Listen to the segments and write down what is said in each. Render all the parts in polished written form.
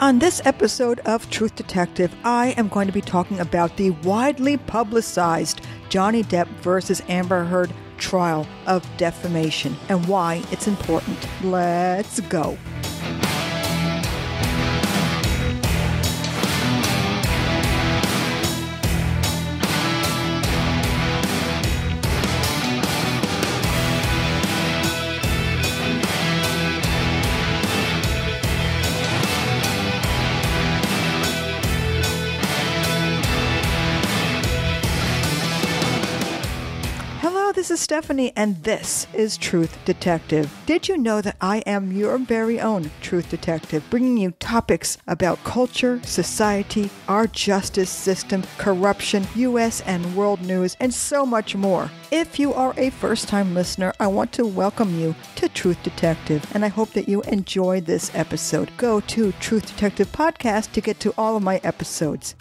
On this episode of Truth Detective, I am going to be talking about the widely publicized Johnny Depp versus Amber Heard trial of defamation and why it's important. Let's go. This is Stephanie, and this is Truth Detective. Did you know that I am your very own Truth Detective, bringing you topics about culture, society, our justice system, corruption, U.S. and world news, and so much more? If you are a first-time listener, I want to welcome you to Truth Detective, and I hope that you enjoy this episode. Go to Truth Detective Podcast to get to all of my episodes.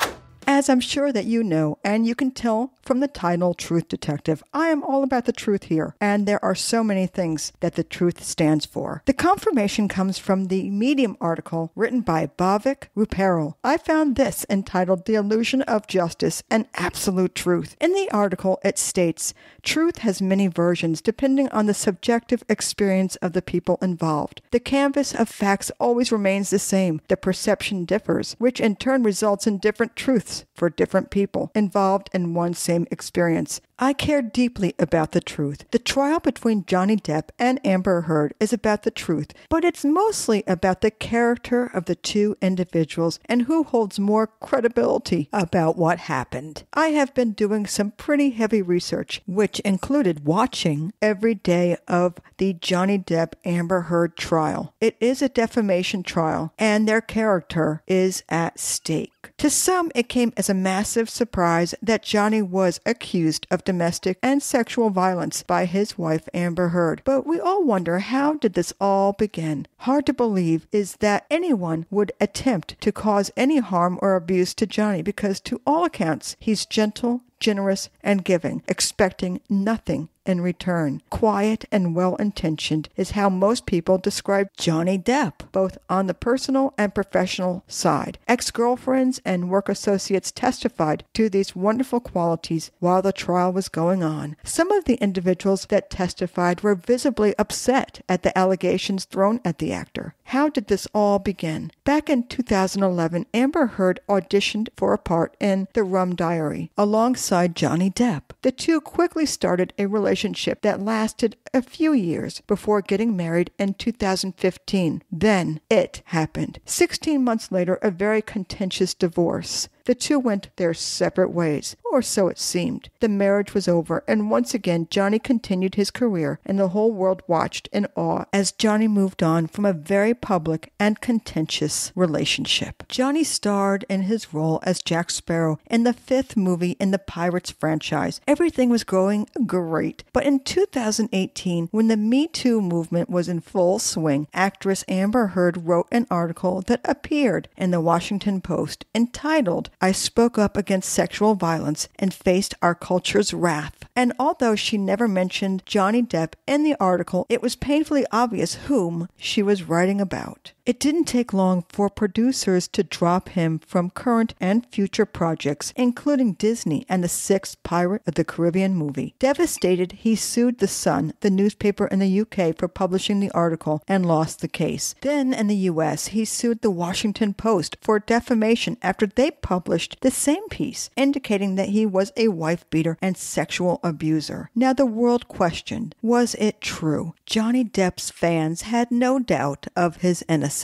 As I'm sure that you know, and you can tell from the title Truth Detective, I am all about the truth here, and there are so many things that the truth stands for. The confirmation comes from the Medium article written by Bhavik Ruparel. I found this entitled The Illusion of Justice and Absolute Truth. In the article, it states, truth has many versions depending on the subjective experience of the people involved. The canvas of facts always remains the same. The perception differs, which in turn results in different truths for different people involved in one same experience. I care deeply about the truth. The trial between Johnny Depp and Amber Heard is about the truth, but it's mostly about the character of the two individuals and who holds more credibility about what happened. I have been doing some pretty heavy research, which included watching every day of the Johnny Depp Amber Heard trial. It is a defamation trial, and their character is at stake. To some, it came as a massive surprise that Johnny was accused of domestic and sexual violence by his wife Amber Heard. But we all wonder, how did this all begin? Hard to believe is that anyone would attempt to cause any harm or abuse to Johnny because to all accounts, he's gentle, generous, and giving, expecting nothing in return. Quiet and well-intentioned is how most people describe Johnny Depp, both on the personal and professional side. Ex-girlfriends and work associates testified to these wonderful qualities while the trial was going on. Some of the individuals that testified were visibly upset at the allegations thrown at the actor. How did this all begin? Back in 2011, Amber Heard auditioned for a part in The Rum Diary alongside Johnny Depp. The two quickly started a relationship that lasted a few years before getting married in 2015. Then it happened. 16 months later, a very contentious divorce. The two went their separate ways, or so it seemed. The marriage was over, and once again Johnny continued his career, and the whole world watched in awe as Johnny moved on from a very public and contentious relationship. Johnny starred in his role as Jack Sparrow in the 5th movie in the Pirates franchise. Everything was going great, but in 2018, when the Me Too movement was in full swing, actress Amber Heard wrote an article that appeared in the Washington Post entitled, I spoke up against sexual violence and faced our culture's wrath. And although she never mentioned Johnny Depp in the article, it was painfully obvious whom she was writing about. It didn't take long for producers to drop him from current and future projects, including Disney and the 6th Pirate of the Caribbean movie. Devastated, he sued The Sun, the newspaper in the UK, for publishing the article and lost the case. Then in the US, he sued the Washington Post for defamation after they published the same piece, indicating that he was a wife-beater and sexual abuser. Now the world questioned, was it true? Johnny Depp's fans had no doubt of his innocence.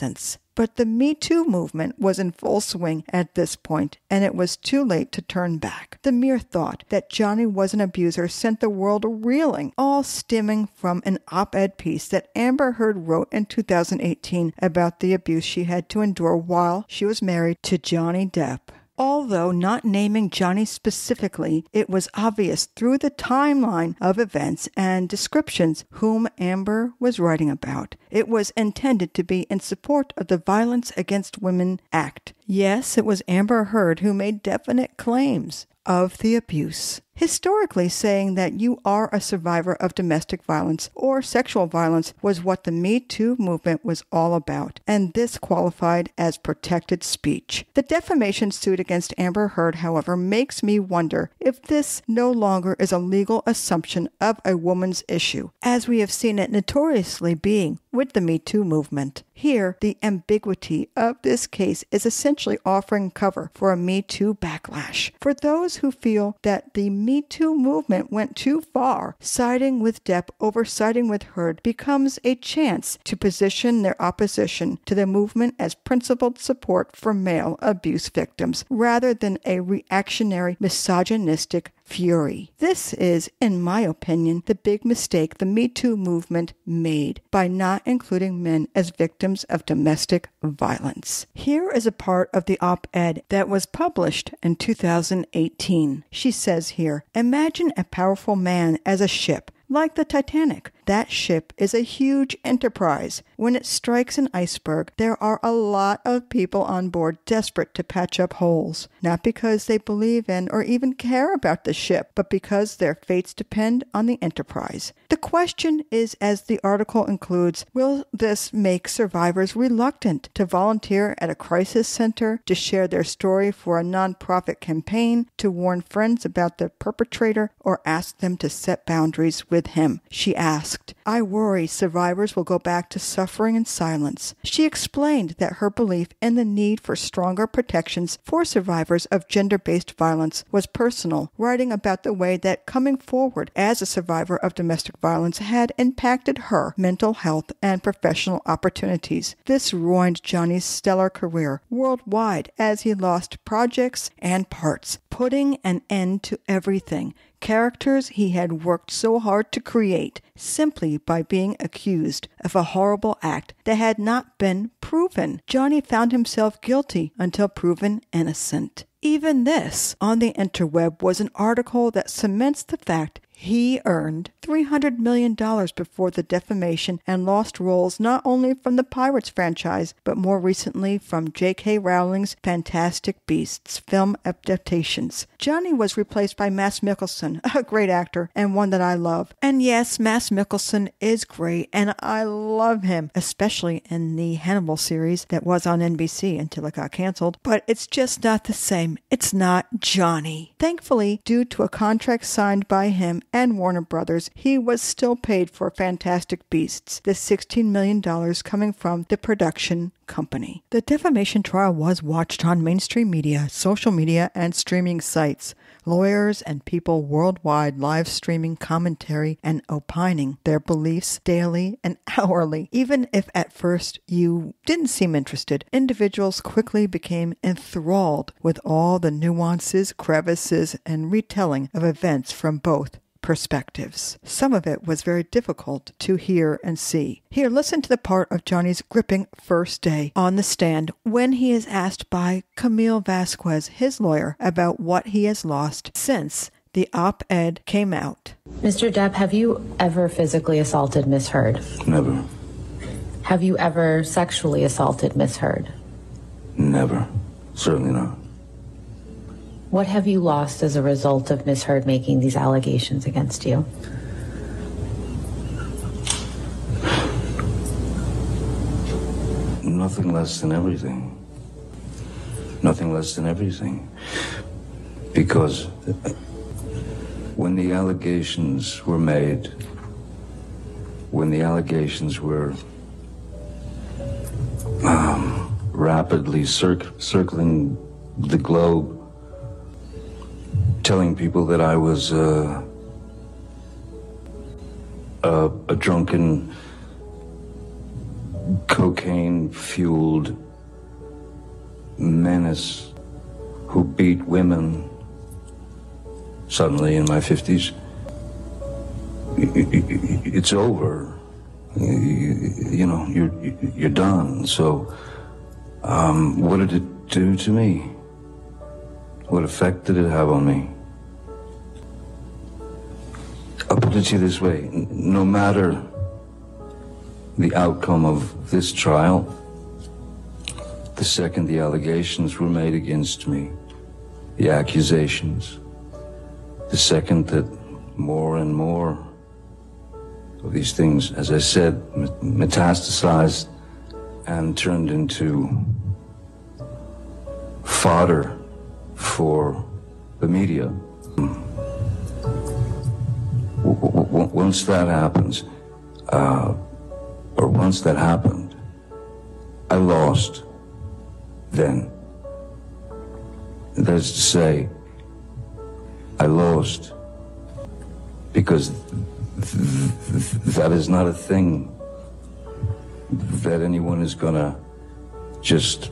But the Me Too movement was in full swing at this point, and it was too late to turn back. The mere thought that Johnny was an abuser sent the world reeling, all stemming from an op-ed piece that Amber Heard wrote in 2018 about the abuse she had to endure while she was married to Johnny Depp. Although not naming Johnny specifically, it was obvious through the timeline of events and descriptions whom Amber was writing about. It was intended to be in support of the Violence Against Women Act. Yes, it was Amber Heard who made definite claims of the abuse. Historically, saying that you are a survivor of domestic violence or sexual violence was what the Me Too movement was all about, and this qualified as protected speech. The defamation suit against Amber Heard, however, makes me wonder if this no longer is a legal assumption of a woman's issue, as we have seen it notoriously being with the Me Too movement. Here, the ambiguity of this case is essentially offering cover for a Me Too backlash. For those who feel that the Me Too movement went too far, siding with Depp over siding with Heard becomes a chance to position their opposition to the movement as principled support for male abuse victims, rather than a reactionary, misogynistic fury. This is, in my opinion, the big mistake the Me Too movement made by not including men as victims of domestic violence. Here is a part of the op-ed that was published in 2018. She says here, "Imagine a powerful man as a ship, like the Titanic. That ship is a huge enterprise. When it strikes an iceberg, there are a lot of people on board desperate to patch up holes, not because they believe in or even care about the ship, but because their fates depend on the enterprise. The question is, as the article includes, will this make survivors reluctant to volunteer at a crisis center, to share their story for a nonprofit campaign, to warn friends about the perpetrator, or ask them to set boundaries with him?" she asked. "I worry survivors will go back to suffering in silence." She explained that her belief in the need for stronger protections for survivors of gender-based violence was personal, writing about the way that coming forward as a survivor of domestic violence had impacted her mental health and professional opportunities. This ruined Johnny's stellar career worldwide as he lost projects and parts, putting an end to everything. Characters he had worked so hard to create, simply by being accused of a horrible act that had not been proven. Johnny found himself guilty until proven innocent. Even this on the interweb was an article that cements the fact he earned $300 million before the defamation and lost roles not only from the Pirates franchise, but more recently from J.K. Rowling's Fantastic Beasts film adaptations. Johnny was replaced by Mads Mikkelsen, a great actor and one that I love. And yes, Mads Mikkelsen is great, and I love him, especially in the Hannibal series that was on NBC until it got canceled. But it's just not the same. It's not Johnny. Thankfully, due to a contract signed by him and Warner Brothers, he was still paid for Fantastic Beasts, the $16 million coming from the production company. The defamation trial was watched on mainstream media, social media, and streaming sites. Lawyers and people worldwide live streaming commentary and opining their beliefs daily and hourly. Even if at first you didn't seem interested, individuals quickly became enthralled with all the nuances, crevices, and retelling of events from both perspectives. Some of it was very difficult to hear and see. Here, listen to the part of Johnny's gripping first day on the stand when he is asked by Camille Vasquez, his lawyer, about what he has lost since the op-ed came out. Mr. Depp, have you ever physically assaulted Miss Heard? Never. Have you ever sexually assaulted Miss Heard? Never. Certainly not. What have you lost as a result of Miss Heard making these allegations against you? Nothing less than everything. Nothing less than everything. Because when the allegations were made, when the allegations were rapidly circling the globe, telling people that I was a drunken, cocaine-fueled menace who beat women suddenly in my 50s. It's over. You know, you're done. So, what did it do to me? What effect did it have on me? I'll put it to you this way. No matter the outcome of this trial, the second the allegations were made against me, the accusations, the second that more and more of these things, as I said, metastasized and turned into fodder for the media. Once that happens, or once that happened, I lost then. That is to say, I lost because that is not a thing that anyone is gonna just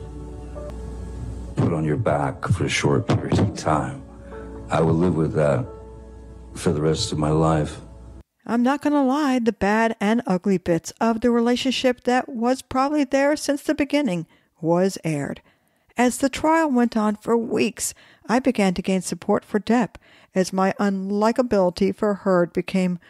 put on your back for a short period of time. I will live with that for the rest of my life. I'm not going to lie, the bad and ugly bits of the relationship that was probably there since the beginning was aired. As the trial went on for weeks, I began to gain support for Depp as my unlikability for Heard became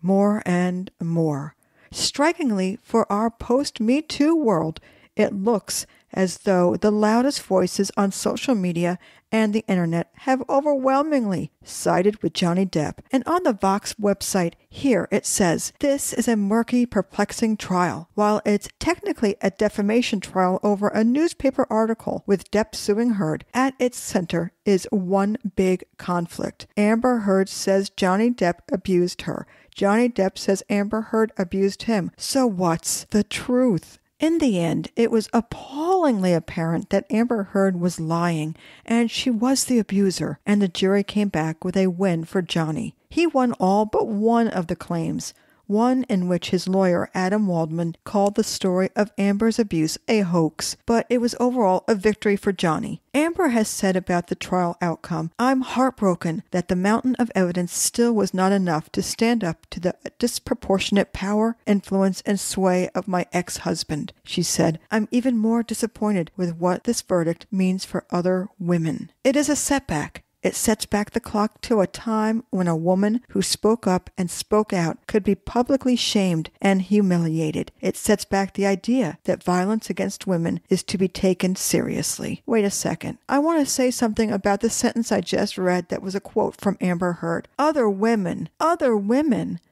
more and more. Strikingly, for our post-Me Too world, it looks as though the loudest voices on social media and the internet have overwhelmingly sided with Johnny Depp. And on the Vox website, here it says, "This is a murky, perplexing trial. While it's technically a defamation trial over a newspaper article with Depp suing Heard, at its center is one big conflict. Amber Heard says Johnny Depp abused her. Johnny Depp says Amber Heard abused him. So what's the truth?" In the end, it was appallingly apparent that Amber Heard was lying, and she was the abuser, and the jury came back with a win for Johnny. He won all but one of the claims, one in which his lawyer, Adam Waldman, called the story of Amber's abuse a hoax, but it was overall a victory for Johnny. Amber has said about the trial outcome, "I'm heartbroken that the mountain of evidence still was not enough to stand up to the disproportionate power, influence, and sway of my ex-husband." She said, "I'm even more disappointed with what this verdict means for other women. It is a setback. It sets back the clock to a time when a woman who spoke up and spoke out could be publicly shamed and humiliated. It sets back the idea that violence against women is to be taken seriously." Wait a second. I want to say something about the sentence I just read that was a quote from Amber Heard. Other women.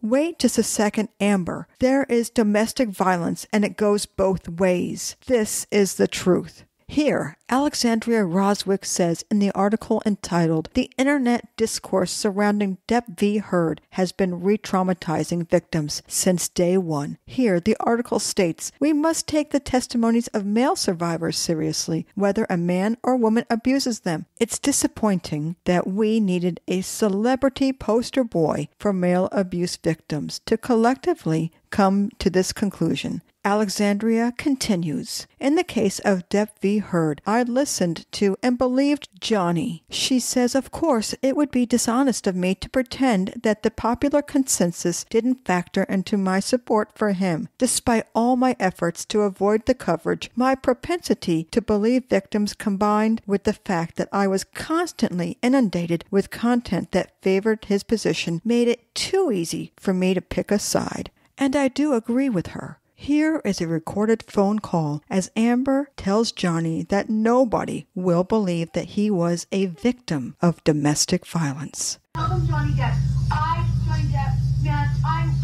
Wait just a second, Amber. There is domestic violence and it goes both ways. This is the truth. Here, Alexandria Roswick says in the article entitled, "The Internet Discourse Surrounding Depp v. Heard has been re-traumatizing victims since day one." Here, the article states, "We must take the testimonies of male survivors seriously, whether a man or woman abuses them. It's disappointing that we needed a celebrity poster boy for male abuse victims to collectively come to this conclusion." Alexandria continues, "In the case of Depp v. Heard, I listened to and believed Johnny." She says, "Of course, it would be dishonest of me to pretend that the popular consensus didn't factor into my support for him. Despite all my efforts to avoid the coverage, my propensity to believe victims combined with the fact that I was constantly inundated with content that favored his position made it too easy for me to pick a side." And I do agree with her. Here is a recorded phone call as Amber tells Johnny that nobody will believe that he was a victim of domestic violence. I'm Johnny Depp. Johnny Depp, man,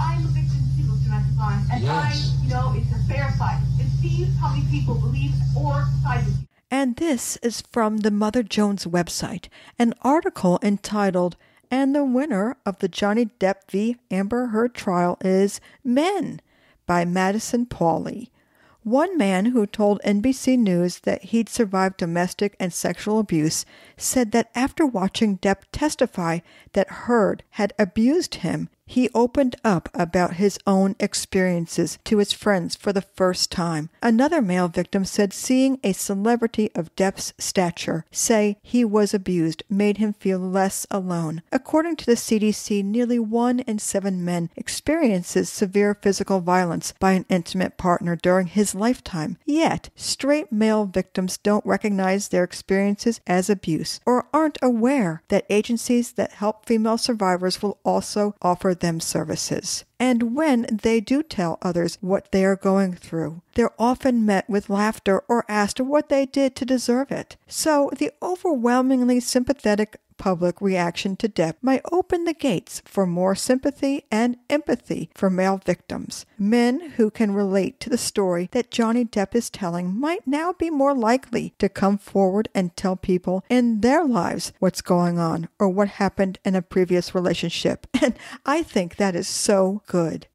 I'm a victim too of domestic violence. And yes. It's a fair fight. And see how many people believe or side with you. And this is from the Mother Jones website, an article entitled, "And the winner of the Johnny Depp v. Amber Heard trial is men," by Madison Pauly. One man who told NBC News that he'd survived domestic and sexual abuse said that after watching Depp testify that Heard had abused him, he opened up about his own experiences to his friends for the first time. Another male victim said seeing a celebrity of Depp's stature say he was abused made him feel less alone. According to the CDC, nearly 1 in 7 men experiences severe physical violence by an intimate partner during his lifetime. Yet, straight male victims don't recognize their experiences as abuse or aren't aware that agencies that help female survivors will also offer them services. And when they do tell others what they are going through, they're often met with laughter or asked what they did to deserve it. So the overwhelmingly sympathetic public reaction to Depp might open the gates for more sympathy and empathy for male victims. Men who can relate to the story that Johnny Depp is telling might now be more likely to come forward and tell people in their lives what's going on or what happened in a previous relationship. And I think that is so good.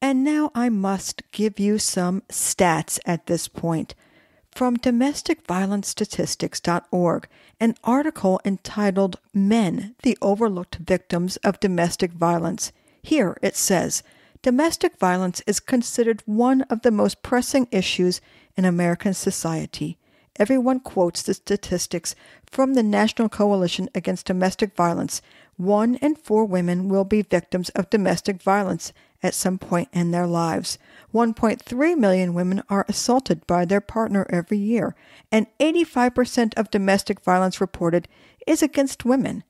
And now I must give you some stats at this point. From domesticviolencestatistics.org, an article entitled Men, the Overlooked Victims of Domestic Violence. Here it says, domestic violence is considered one of the most pressing issues in American society. Everyone quotes the statistics from the National Coalition Against Domestic Violence. 1 in 4 women will be victims of domestic violence at some point in their lives. 1.3 million women are assaulted by their partner every year, and 85% of domestic violence reported is against women.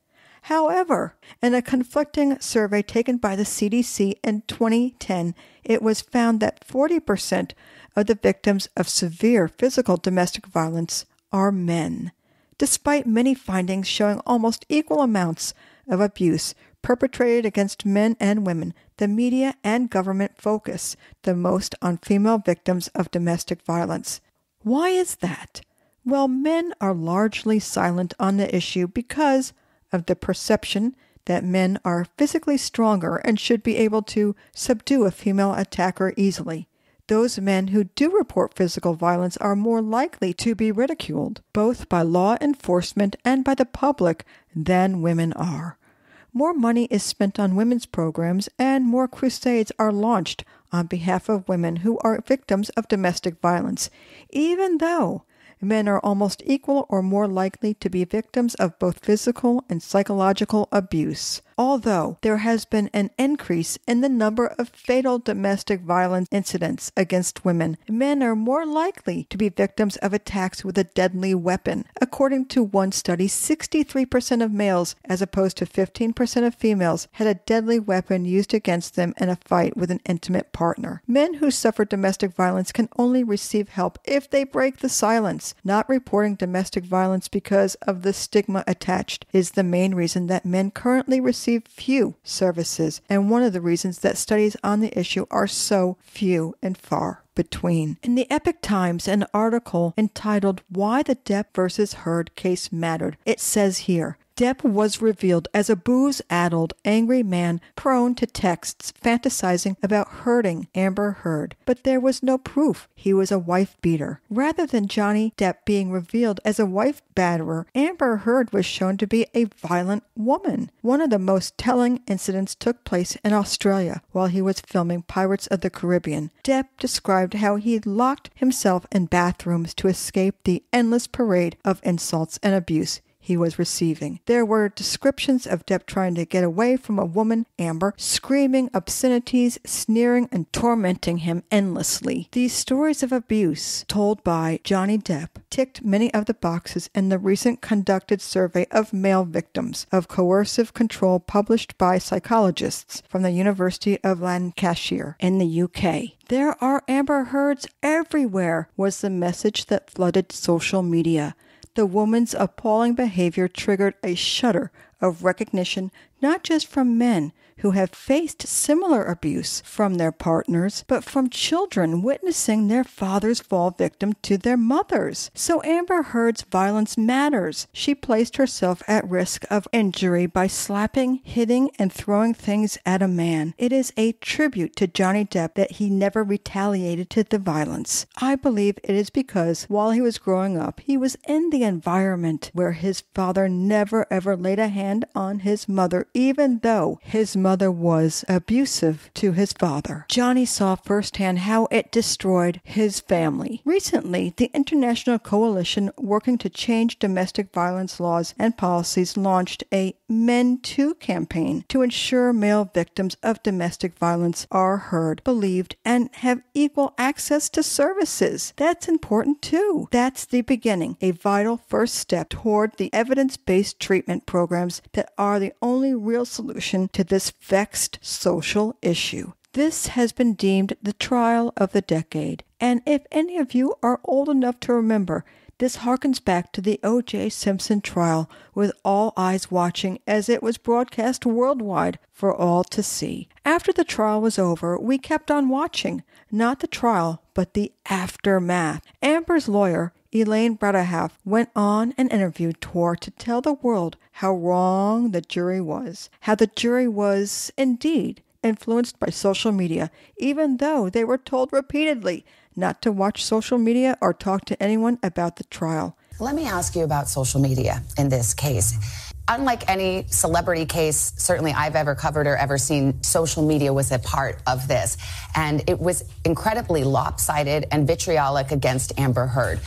However, in a conflicting survey taken by the CDC in 2010, it was found that 40% of the victims of severe physical domestic violence are men. Despite many findings showing almost equal amounts of abuse perpetrated against men and women, the media and government focus the most on female victims of domestic violence. Why is that? Well, men are largely silent on the issue because of the perception that men are physically stronger and should be able to subdue a female attacker easily. Those men who do report physical violence are more likely to be ridiculed, both by law enforcement and by the public, than women are. More money is spent on women's programs, and more crusades are launched on behalf of women who are victims of domestic violence, even though men are almost equal or more likely to be victims of both physical and psychological abuse. Although there has been an increase in the number of fatal domestic violence incidents against women, men are more likely to be victims of attacks with a deadly weapon. According to one study, 63% of males, as opposed to 15% of females, had a deadly weapon used against them in a fight with an intimate partner. Men who suffer domestic violence can only receive help if they break the silence. Not reporting domestic violence because of the stigma attached is the main reason that men currently receive few services, and one of the reasons that studies on the issue are so few and far between. In the Epoch Times, an article entitled Why the Depp vs. Heard Case Mattered, it says here, Depp was revealed as a booze-addled, angry man prone to texts fantasizing about hurting Amber Heard, but there was no proof he was a wife-beater. Rather than Johnny Depp being revealed as a wife-batterer, Amber Heard was shown to be a violent woman. One of the most telling incidents took place in Australia while he was filming Pirates of the Caribbean. Depp described how he locked himself in bathrooms to escape the endless parade of insults and abuse he was receiving. There were descriptions of Depp trying to get away from a woman, Amber, screaming obscenities, sneering, and tormenting him endlessly. These stories of abuse told by Johnny Depp ticked many of the boxes in the recent conducted survey of male victims of coercive control published by psychologists from the University of Lancashire in the UK. There are Amber Heards everywhere was the message that flooded social media. The woman's appalling behavior triggered a shudder of recognition, not just from men who have faced similar abuse from their partners, but from children witnessing their fathers fall victim to their mothers. So Amber Heard's violence matters. She placed herself at risk of injury by slapping, hitting, and throwing things at a man. It is a tribute to Johnny Depp that he never retaliated to the violence. I believe it is because while he was growing up, he was in the environment where his father never ever laid a hand on his mother, even though his mother was abusive to his father. Johnny saw firsthand how it destroyed his family. Recently, the International Coalition working to change domestic violence laws and policies launched a Men Too campaign to ensure male victims of domestic violence are heard, believed, and have equal access to services. That's important too. That's the beginning, a vital first step toward the evidence-based treatment programs that are the only real solution to this vexed social issue. This has been deemed the trial of the decade, and if any of you are old enough to remember, This harkens back to the O.J. Simpson trial, with all eyes watching as it was broadcast worldwide for all to see. After the trial was over, we kept on watching, not the trial, but the aftermath. Amber's lawyer, Elaine Bradahoff, went on and interviewed Tor to tell the world how wrong the jury was, how the jury was, indeed, influenced by social media, even though they were told repeatedly not to watch social media or talk to anyone about the trial. Let me ask you about social media in this case. Unlike any celebrity case, certainly I've ever covered or ever seen, social media was a part of this. And it was incredibly lopsided and vitriolic against Amber Heard.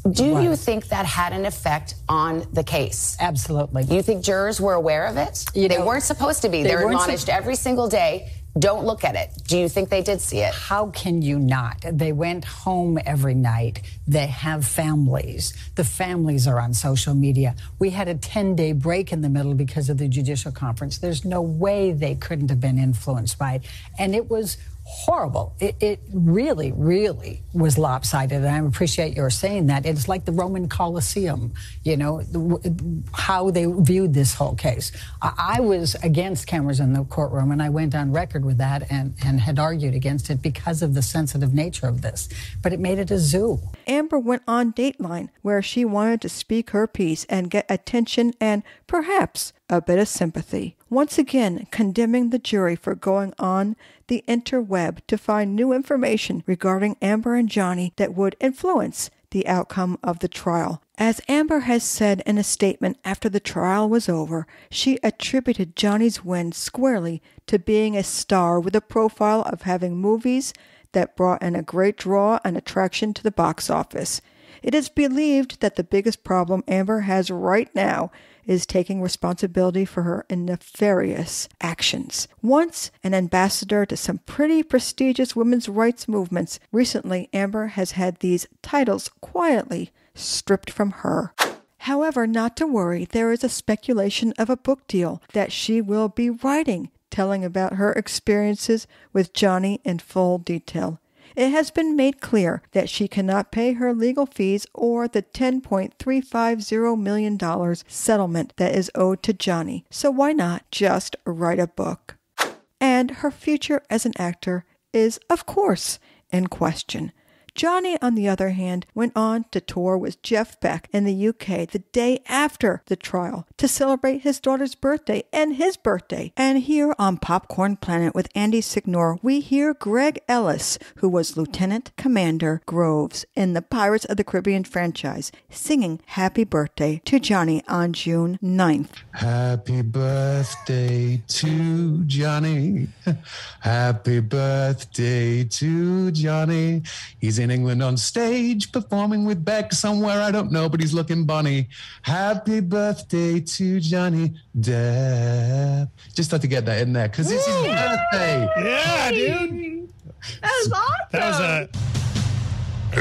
Do you think that had an effect on the case? Absolutely. You think jurors were aware of it? They weren't supposed to be. They're admonished every single day. Don't look at it. Do you think they did see it? How can you not? They went home every night. They have families. The families are on social media. We had a 10-day break in the middle because of the judicial conference. There's no way they couldn't have been influenced by it. And it was horrible. It really, really was lopsided. And I appreciate your saying that. It's like the Roman Colosseum, you know, how they viewed this whole case. I was against cameras in the courtroom, and I went on record with that and had argued against it because of the sensitive nature of this. But it made it a zoo. Amber went on Dateline, where she wanted to speak her piece and get attention and perhaps a bit of sympathy. Once again, condemning the jury for going on the interweb to find new information regarding Amber and Johnny that would influence the outcome of the trial. As Amber has said in a statement after the trial was over, she attributed Johnny's win squarely to being a star with a profile of having movies that brought in a great draw and attraction to the box office. It is believed that the biggest problem Amber has right now is taking responsibility for her nefarious actions. Once an ambassador to some pretty prestigious women's rights movements, recently Amber has had these titles quietly stripped from her. However, not to worry, there is a speculation of a book deal that she will be writing, telling about her experiences with Johnny in full detail. It has been made clear that she cannot pay her legal fees or the $10.350 million settlement that is owed to Johnny. So why not just write a book? And her future as an actor is, of course, in question. Johnny, on the other hand, went on to tour with Jeff Beck in the UK the day after the trial to celebrate his daughter's birthday and his birthday. And here on Popcorn Planet with Andy Signor, we hear Greg Ellis, who was Lieutenant Commander Groves in the Pirates of the Caribbean franchise, singing Happy Birthday to Johnny on June 9th. Happy birthday to Johnny. Happy birthday to Johnny. He's in England on stage performing with Beck somewhere, I don't know, but he's looking bunny. Happy birthday to Johnny Depp. Just had to get that in there because it's his birthday. Yeah, dude. That was awesome. That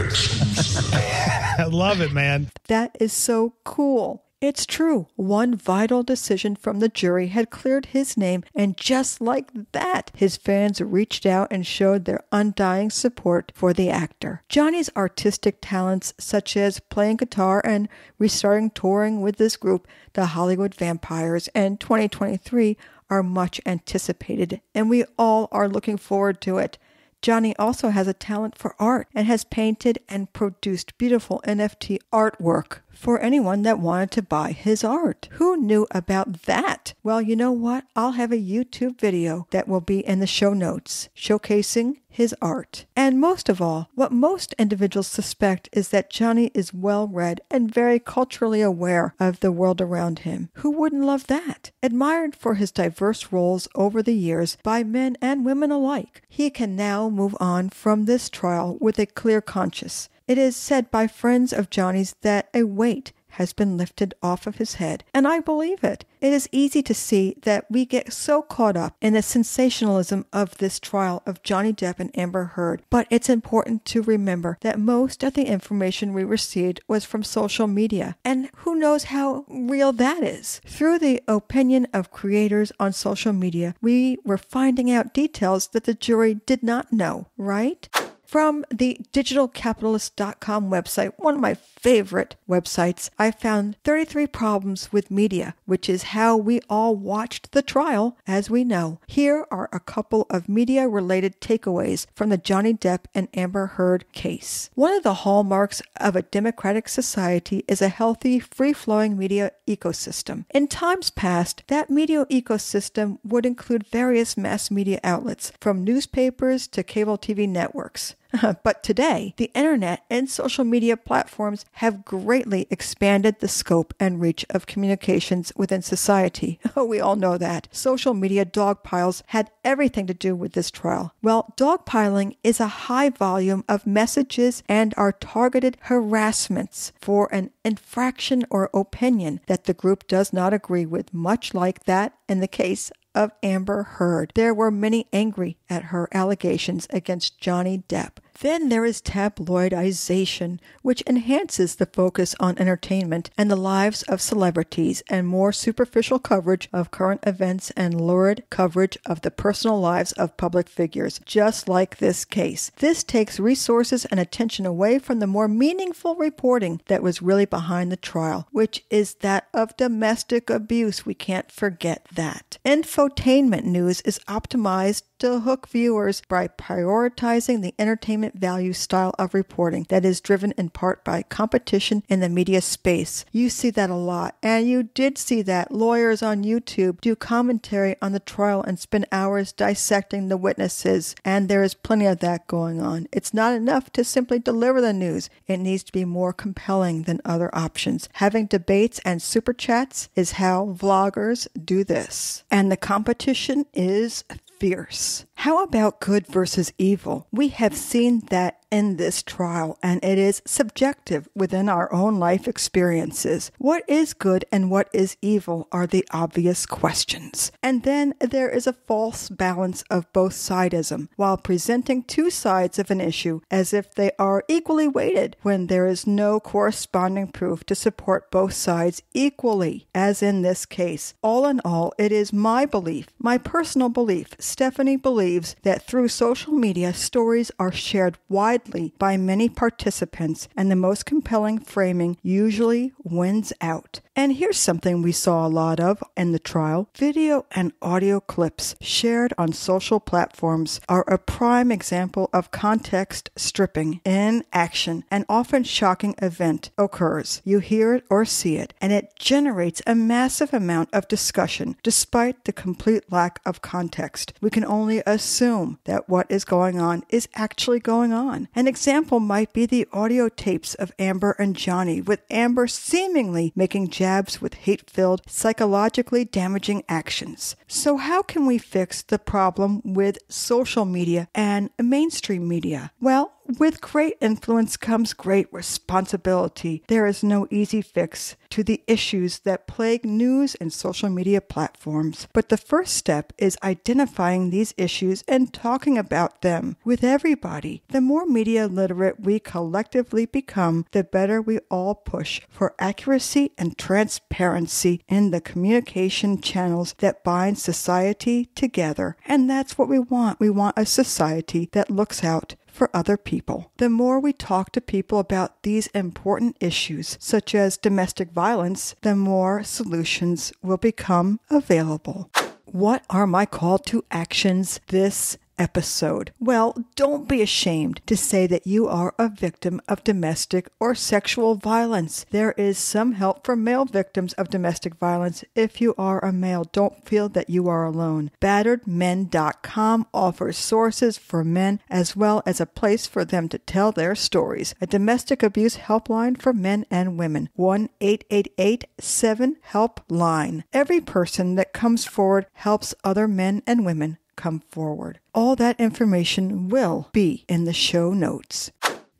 was I love it, man. That is so cool. It's true. One vital decision from the jury had cleared his name, and just like that, his fans reached out and showed their undying support for the actor. Johnny's artistic talents, such as playing guitar and restarting touring with this group, the Hollywood Vampires, in 2023, are much anticipated, and we all are looking forward to it. Johnny also has a talent for art and has painted and produced beautiful NFT artwork for anyone that wanted to buy his art. Who knew about that? Well, you know what? I'll have a YouTube video that will be in the show notes showcasing his art. And most of all, what most individuals suspect is that Johnny is well-read and very culturally aware of the world around him. Who wouldn't love that? Admired for his diverse roles over the years by men and women alike, he can now move on from this trial with a clear conscience. It is said by friends of Johnny's that a weight has been lifted off of his head, and I believe it. It is easy to see that we get so caught up in the sensationalism of this trial of Johnny Depp and Amber Heard, but it's important to remember that most of the information we received was from social media, and who knows how real that is. Through the opinion of creators on social media, we were finding out details that the jury did not know, right? From the digitalcapitalist.com website, one of my favorite websites, I found 33 problems with media, which is how we all watched the trial, as we know. Here are a couple of media-related takeaways from the Johnny Depp and Amber Heard case. One of the hallmarks of a democratic society is a healthy, free-flowing media ecosystem. In times past, that media ecosystem would include various mass media outlets, from newspapers to cable TV networks. But today, the internet and social media platforms have greatly expanded the scope and reach of communications within society. Oh, we all know that. Social media dogpiles had everything to do with this trial. Well, dogpiling is a high volume of messages and are targeted harassments for an infraction or opinion that the group does not agree with, much like that in the case of Amber Heard. There were many angry at her allegations against Johnny Depp. Then there is tabloidization, which enhances the focus on entertainment and the lives of celebrities, and more superficial coverage of current events and lurid coverage of the personal lives of public figures, just like this case. This takes resources and attention away from the more meaningful reporting that was really behind the trial, which is that of domestic abuse. We can't forget that. Infotainment news is optimized to hook viewers by prioritizing the entertainment value style of reporting that is driven in part by competition in the media space. You see that a lot, and you did see that lawyers on YouTube do commentary on the trial and spend hours dissecting the witnesses, and there is plenty of that going on. It's not enough to simply deliver the news. It needs to be more compelling than other options. Having debates and super chats is how vloggers do this, and the competition is fierce. How about good versus evil? We have seen that in this trial, and it is subjective within our own life experiences. What is good and what is evil are the obvious questions. And then there is a false balance of both sidism, while presenting two sides of an issue as if they are equally weighted when there is no corresponding proof to support both sides equally, as in this case. All in all, it is my belief, my personal belief, Stephanie believes that through social media, stories are shared widely by many participants, and the most compelling framing usually wins out. And here's something we saw a lot of in the trial. Video and audio clips shared on social platforms are a prime example of context stripping in action. An often shocking event occurs. You hear it or see it, and it generates a massive amount of discussion. Despite the complete lack of context, we can only assume that what is going on is actually going on. An example might be the audio tapes of Amber and Johnny, with Amber seemingly making jabs with hate-filled, psychologically damaging actions. So how can we fix the problem with social media and mainstream media? Well, with great influence comes great responsibility. There is no easy fix to the issues that plague news and social media platforms. But the first step is identifying these issues and talking about them with everybody. The more media literate we collectively become, the better we all push for accuracy and transparency in the communication channels that bind society together. And that's what we want. We want a society that looks out for other people. The more we talk to people about these important issues, such as domestic violence, the more solutions will become available. What are my call to actions this episode? Well, don't be ashamed to say that you are a victim of domestic or sexual violence. There is some help for male victims of domestic violence. If you are a male, don't feel that you are alone. BatteredMen.com offers sources for men as well as a place for them to tell their stories. A domestic abuse helpline for men and women. 1-888-7-HELP-LINE. Every person that comes forward helps other men and women come forward. All that information will be in the show notes.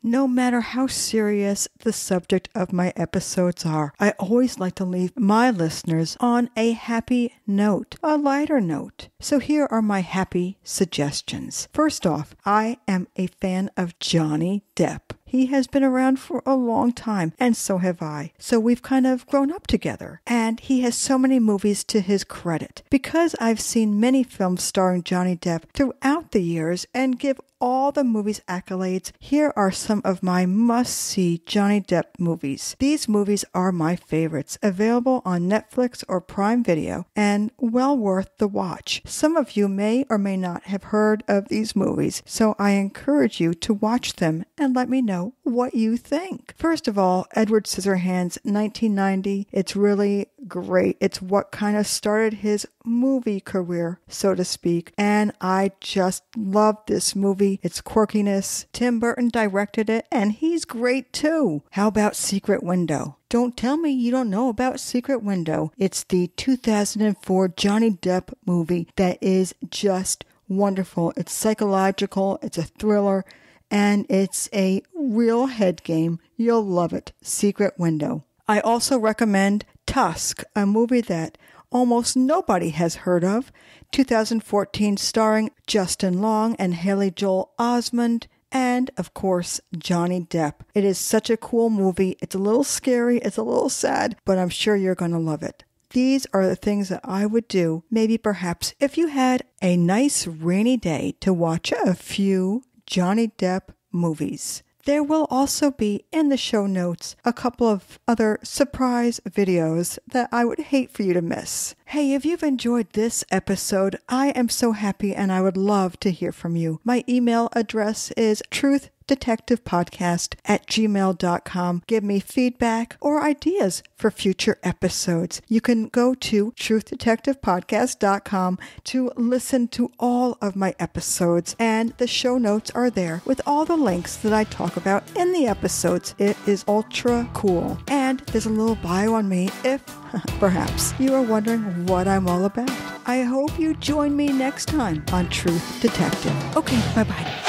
No matter how serious the subject of my episodes are, I always like to leave my listeners on a happy note, a lighter note. So here are my happy suggestions. First off, I am a fan of Johnny Depp. He has been around for a long time, and so have I. So we've kind of grown up together, and he has so many movies to his credit. Because I've seen many films starring Johnny Depp throughout the years and give all the movie's accolades, here are some of my must-see Johnny Depp movies. These movies are my favorites, available on Netflix or Prime Video, and well worth the watch. Some of you may or may not have heard of these movies, so I encourage you to watch them and let me know what you think. First of all, Edward Scissorhands, 1990. It's really great. It's what kind of started his movie career, so to speak, and I just love this movie. Its quirkiness. Tim Burton directed it, and he's great too. How about Secret Window? Don't tell me you don't know about Secret Window. It's the 2004 Johnny Depp movie that is just wonderful. It's psychological, it's a thriller, and it's a real head game. You'll love it. Secret Window. I also recommend Tusk, a movie that almost nobody has heard of. 2014, starring Justin Long and Haley Joel Osment, and, of course, Johnny Depp. It is such a cool movie. It's a little scary, it's a little sad, but I'm sure you're going to love it. These are the things that I would do, maybe perhaps, if you had a nice rainy day to watch a few Johnny Depp movies. There will also be in the show notes a couple of other surprise videos that I would hate for you to miss. Hey, if you've enjoyed this episode, I am so happy and I would love to hear from you. My email address is truthdetectivepodcast@gmail.com. Give me feedback or ideas for future episodes. You can go to truthdetectivepodcast.com to listen to all of my episodes, and the show notes are there with all the links that I talk about in the episodes. It is ultra cool. And there's a little bio on me if perhaps you are wondering what I'm all about. I hope you join me next time on Truth Detective. Okay, bye-bye.